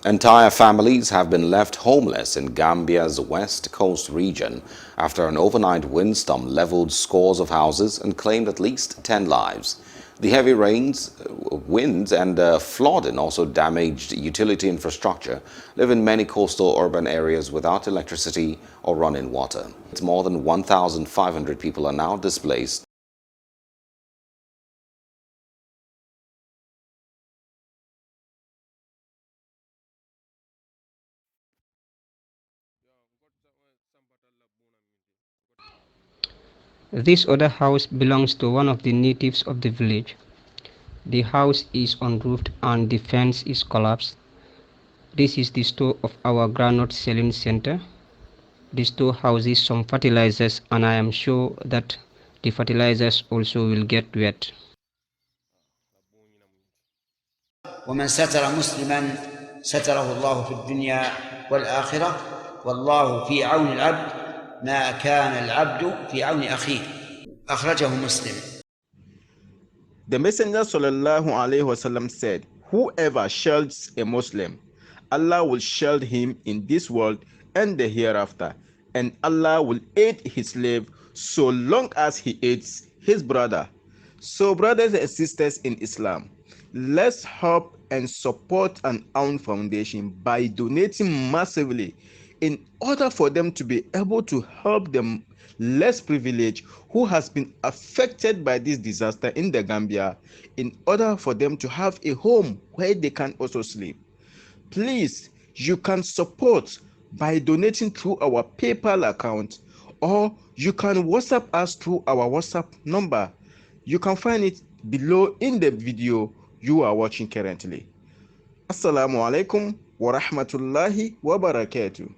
Entire families have been left homeless in Gambia's west coast region after an overnight windstorm leveled scores of houses and claimed at least 10 lives. The heavy rains, winds and flooding also damaged utility infrastructure, leaving many coastal urban areas without electricity or running water. It's more than 1,500 people are now displaced. This other house belongs to one of the natives of the village. The house is unroofed and the fence is collapsed. This is the store of our groundnut selling center. The store houses some fertilizers, and I am sure that the fertilizers also will get wet. ومن ستر مسلما ستره الله في الدنيا والآخرة والله في عون العبد ما كان العبد في عون أخيه أخرجه مسلم. The Messenger sallallahu alaihi wasallam said, whoever shields a Muslim, Allah will shield him in this world and the hereafter, and Allah will aid his slave so long as he aids his brother. So brothers and sisters in Islam, let's help and support an AL-AOUNU foundation by donating massively in order for them to be able to help them less privileged who has been affected by this disaster in the Gambia, in order for them to have a home where they can also sleep. Please, you can support by donating through our PayPal account, or you can WhatsApp us through our WhatsApp number. You can find it below in the video you are watching currently. Assalamu alaikum wa rahmatullahi wa barakatuh.